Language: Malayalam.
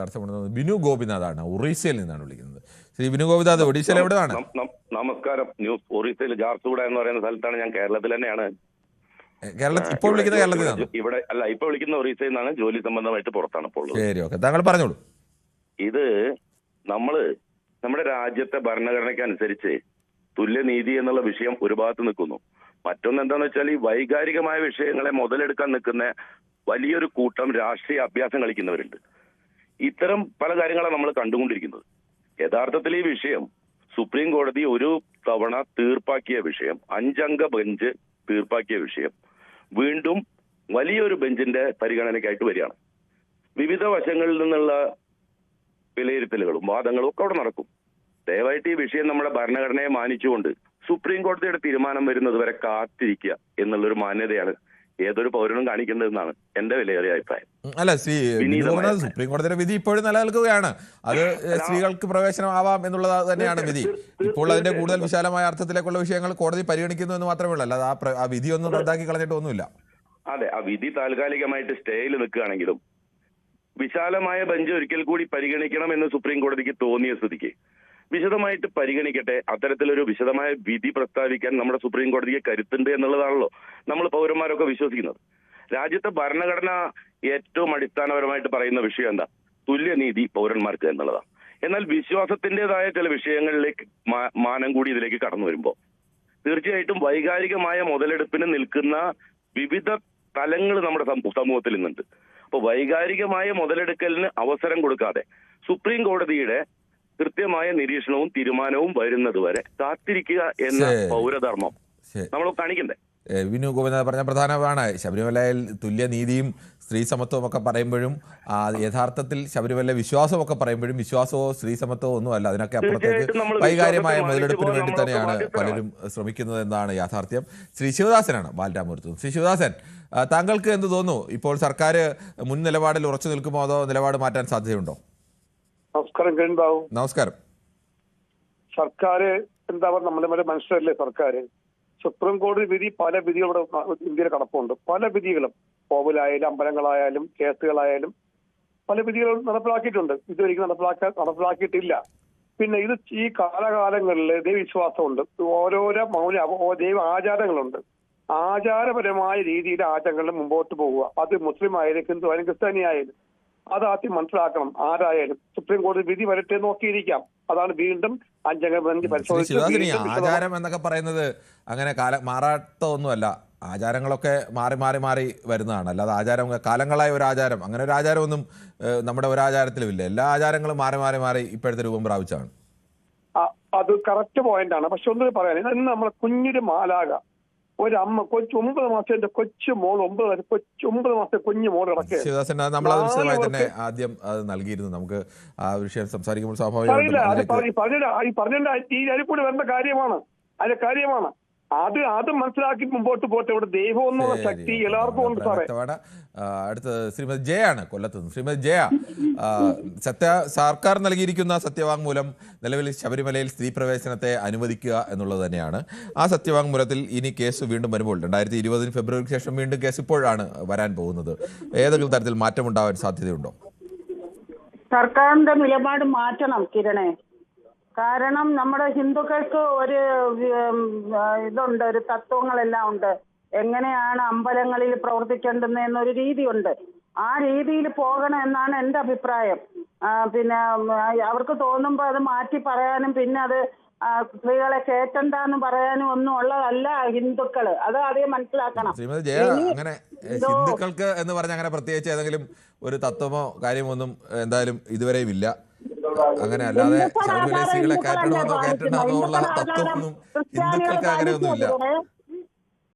തടസ്സപ്പെടുന്നത് ബിനു ഗോപിനാഥാണ്, ഒറീസയിൽ നിന്നാണ് വിളിക്കുന്നത്. ശ്രീ ബിനു ഗോപിനാഥ്, ഒഡീഷയിൽ എവിടെയാണ്? നമസ്കാരം. ന്യൂസ് ഒറീസയിൽ ജാർസുഗുഡ എന്ന് പറയുന്ന സ്ഥലത്താണ്. ഞാൻ കേരളത്തിൽ തന്നെയാണ്. ഇപ്പോൾ വിളിക്കുന്ന കേരളത്തിലാണ്? ഇവിടെ അല്ല, ഇപ്പൊ വിളിക്കുന്ന ഒറീസയിൽ നിന്നാണ്. ജോലി സംബന്ധമായിട്ട് പുറത്താണ് ഇപ്പോൾ. ശരി, ഓക്കെ, താങ്കൾ പറഞ്ഞോളൂ. ഇത് നമ്മുടെ രാജ്യത്തെ ഭരണഘടനയ്ക്ക് അനുസരിച്ച് തുല്യനീതി എന്നുള്ള വിഷയം ഒരു ഭാഗത്ത് നിൽക്കുന്നു. മറ്റൊന്ന് എന്താണെന്ന് വെച്ചാൽ, ഈ വൈകാരികമായ വിഷയങ്ങളെ മുതലെടുക്കാൻ നിൽക്കുന്ന വലിയൊരു കൂട്ടം രാഷ്ട്രീയ അഭ്യാസം കളിക്കുന്നവരുണ്ട്. ഇത്തരം പല കാര്യങ്ങളാണ് നമ്മൾ കണ്ടുകൊണ്ടിരിക്കുന്നത്. യഥാർത്ഥത്തിൽ ഈ വിഷയം സുപ്രീം കോടതി ഒരു തവണ തീർപ്പാക്കിയ വിഷയം, 5 അംഗ ബെഞ്ച് തീർപ്പാക്കിയ വിഷയം വീണ്ടും വലിയൊരു ബെഞ്ചിന്റെ പരിഗണനയ്ക്കായിട്ട് വരികയാണ്. വിവിധ വശങ്ങളിൽ നിന്നുള്ള വിലയിരുത്തലുകളും വാദങ്ങളും ഒക്കെ അവിടെ നടക്കും. ദയവായിട്ട് ഈ വിഷയം നമ്മുടെ ഭരണഘടനയെ മാനിച്ചുകൊണ്ട് സുപ്രീം കോടതിയുടെ തീരുമാനം വരുന്നത് വരെ കാത്തിരിക്കുക എന്നുള്ളൊരു മാന്യതയാണ് ഏതൊരു പൗരനും കാണിക്കേണ്ടതെന്നാണ് എന്റെ വിലയേറിയ അഭിപ്രായം. അല്ല, സുപ്രീം കോടതിയുടെ വിധി ഇപ്പോഴും നിലനിൽക്കുകയാണ്. അത് സ്ത്രീകൾക്ക് പ്രവേശനം ആവാം എന്നുള്ളത് തന്നെയാണ് വിധി. ഇപ്പോൾ അതിന്റെ കൂടുതൽ വിശാലമായ അർത്ഥത്തിലേക്കുള്ള വിഷയങ്ങൾ കോടതി പരിഗണിക്കുന്നു എന്ന് മാത്രമേ ഉള്ളൂ. അല്ലാതെ ആ വിധി ഒന്നും റദ്ദാക്കി കളഞ്ഞിട്ടൊന്നുമില്ല. അതെ, ആ വിധി താൽക്കാലികമായിട്ട് സ്റ്റേയിൽ നിൽക്കുകയാണെങ്കിലും വിശാലമായ ബെഞ്ച് ഒരിക്കൽ കൂടി പരിഗണിക്കണം എന്ന് സുപ്രീം കോടതിക്ക് തോന്നിയ സ്ഥിതിക്ക് വിശദമായിട്ട് പരിഗണിക്കട്ടെ. അത്തരത്തിലൊരു വിശദമായ വിധി പ്രസ്താവിക്കാൻ നമ്മുടെ സുപ്രീം കോടതിക്ക് കരുത്തുണ്ട് എന്നുള്ളതാണല്ലോ നമ്മൾ പൗരന്മാരൊക്കെ വിശ്വസിക്കുന്നത്. രാജ്യത്തെ ഭരണഘടന ഏറ്റവും അടിസ്ഥാനപരമായിട്ട് പറയുന്ന വിഷയം എന്താ? തുല്യനീതി പൗരന്മാർക്ക് എന്നുള്ളതാണ്. എന്നാൽ വിശ്വാസത്തിൻ്റെതായ ചില വിഷയങ്ങളിലേക്ക് മാനം കൂടി ഇതിലേക്ക് കടന്നു വരുമ്പോൾ തീർച്ചയായിട്ടും വൈകാരികമായ മുതലെടുപ്പിന് നിൽക്കുന്ന വിവിധ തലങ്ങൾ നമ്മുടെ സമൂഹത്തിൽ ഇന്നുണ്ട്. അപ്പോൾ വൈകാരികമായ മുതലെടുക്കലിന് അവസരം കൊടുക്കാതെ സുപ്രീം കോടതിയുടെ കൃത്യമായ നിരീക്ഷണവും തീരുമാനവും വരുന്നത് വരെ കാത്തിരിക്കുക എന്ന പൗരധർമ്മം നമ്മൾ കാണിക്കണ്ടേ? വിനു ഗോപിനാഥ് പറഞ്ഞ പ്രധാനമാണ്. ശബരിമലയിൽ തുല്യനീതിയും സ്ത്രീ സമത്വവും ഒക്കെ പറയുമ്പോഴും യഥാർത്ഥത്തിൽ ശബരിമല വിശ്വാസമൊക്കെ പറയുമ്പോഴും വിശ്വാസമോ സ്ത്രീ സമത്വമോ ഒന്നുമല്ല. അതിനൊക്കെ അപ്പുറത്തേക്ക് വൈകാര്യമായ മുതലെടുപ്പിന് വേണ്ടി തന്നെയാണ് പലരും ശ്രമിക്കുന്നത് എന്നാണ് യാഥാർത്ഥ്യം. ശ്രീ ശിവദാസനാണ് ബാലരാമപുരത്ത്. ശ്രീ ശിവദാസൻ, താങ്കൾക്ക് എന്ത് തോന്നുന്നു? ഇപ്പോൾ സർക്കാർ മുൻ നിലപാടിൽ ഉറച്ചു നിൽക്കുമോ അതോ നിലപാട് മാറ്റാൻ സാധ്യതയുണ്ടോ? നമസ്കാരം കിരൺബാബു. നമസ്കാരം. സർക്കാർ എന്താ പറയുക, നമ്മളെ മനുഷ്യരല്ലേ സർക്കാർ. സുപ്രീം കോടതി വിധി പല വിധികളുടെ ഇന്ത്യയിൽ കടപ്പുണ്ട്. പല വിധികളും കോവിലായാലും അമ്പലങ്ങളായാലും കേസുകളായാലും പല വിധികളും നടപ്പിലാക്കിയിട്ടുണ്ട്. ഇതൊരിക്കലും നടപ്പിലാക്കിയിട്ടില്ല. പിന്നെ ഇത് ഈ കാലകാലങ്ങളിൽ ദൈവവിശ്വാസമുണ്ട്, ഓരോരോ ദൈവ ആചാരങ്ങളുണ്ട്. ആചാരപരമായ രീതിയിൽ ആചാരങ്ങളിൽ മുമ്പോട്ട് പോവുക. അത് മുസ്ലിം ആയാലും ഹിന്ദു ആയാലും ക്രിസ്ത്യാനി ആയാലും അത് ആദ്യം മനസ്സിലാക്കണം. ആരായാലും സുപ്രീം കോടതി വിധി വരട്ടെ നോക്കിയിരിക്കാം. അതാണ് വീണ്ടും 5 അംഗ ബെഞ്ച് പരിശോധിച്ചത്. ആചാരം എന്നൊക്കെ പറയുന്നത് അങ്ങനെ മാറാട്ടമൊന്നുമല്ല. ആചാരങ്ങളൊക്കെ മാറി വരുന്നതാണ്. അല്ലാതെ ആചാരം കാലങ്ങളായ ഒരു ആചാരം, അങ്ങനെ ഒരു ആചാരമൊന്നും നമ്മുടെ ഒരു ആചാരത്തിലും ഇല്ല. എല്ലാ ആചാരങ്ങളും മാറി ഇപ്പോഴത്തെ രൂപം പ്രാപിച്ചാണ്. അത് കറക്റ്റ് പോയിന്റാണ്. പക്ഷെ ഒന്നും പറയാൻ, ഇന്ന് നമ്മളെ കുഞ്ഞൊരു മാലാക ഒരമ്മ 9 മാസത്തെ കൊച്ചു മോൾ 9 മാസത്തെ കുഞ്ഞു മോൾ കിടക്കുക. ശിവദാസൻ, നമ്മളത് വിശദമായി തന്നെ ആദ്യം അത് നൽകിയിരുന്നു. നമുക്ക് ആ വിഷയം സംസാരിക്കുമ്പോൾ സ്വാഭാവികമായിട്ടും കൂടി വരേണ്ട കാര്യമാണ്. അതിന്റെ കാര്യമാണ് അത് മനസ്സിലാക്കി മുമ്പോട്ട് പോട്ടെ. ഇവിടെ ദൈവം എന്നുള്ള ശക്തി എല്ലാവർക്കും ഉണ്ട് സാറേ. അടുത്ത ശ്രീമതി ജയ ആണ്, കൊല്ലത്ത് നിന്ന്. ശ്രീമതി ജയ, സർക്കാർ നൽകിയിരിക്കുന്ന സത്യവാങ്മൂലം നിലവിൽ ശബരിമലയിൽ സ്ത്രീ പ്രവേശനത്തെ അനുവദിക്കുക എന്നുള്ളത് തന്നെയാണ്. ആ സത്യവാങ്മൂലത്തിൽ ഇനി കേസ് വീണ്ടും വരുമ്പോൾ 2020 ഫെബ്രുവരിക്ക് ശേഷം വീണ്ടും കേസ് ഇപ്പോഴാണ് വരാൻ പോകുന്നത്. ഏതെങ്കിലും തരത്തിൽ മാറ്റമുണ്ടാവാൻ സാധ്യതയുണ്ടോ? സർക്കാരിന്റെ നിലപാട് മാറ്റണം കിരണേ. കാരണം നമ്മുടെ ഹിന്ദുക്കൾക്ക് ഒരു ഇതുണ്ട്, ഒരു തത്വങ്ങളെല്ലാം ഉണ്ട്. എങ്ങനെയാണ് അമ്പലങ്ങളിൽ പ്രവർത്തിക്കേണ്ടതെന്നൊരു രീതിയുണ്ട്. ആ രീതിയിൽ പോകണം എന്നാണ് എൻ്റെ അഭിപ്രായം. പിന്നെ അവർക്ക് തോന്നുമ്പോൾ അത് മാറ്റി പറയാനും പിന്നെ അത് സ്ത്രീകളെ കേറ്റണ്ടെന്ന് പറയാനും ഒന്നും ഉള്ളതല്ല ഹിന്ദുക്കള്. അത് ആദ്യം മനസ്സിലാക്കണം. ശ്രീമതി ജയ, അങ്ങനെ ഹിന്ദുക്കൾക്ക് എന്ന് പറഞ്ഞ അങ്ങനെ പ്രത്യേകിച്ച് ഏതെങ്കിലും ഒരു തത്വമോ കാര്യമൊന്നും എന്തായാലും ഇതുവരെയും ഇല്ല. അങ്ങനെ അല്ലാതെ ശബരിമല സ്ത്രീകളെ കയറ്റണമെന്നോ ഉള്ള തത്വമൊന്നും ഹിന്ദുക്കൾക്ക് അങ്ങനെയൊന്നുമില്ല.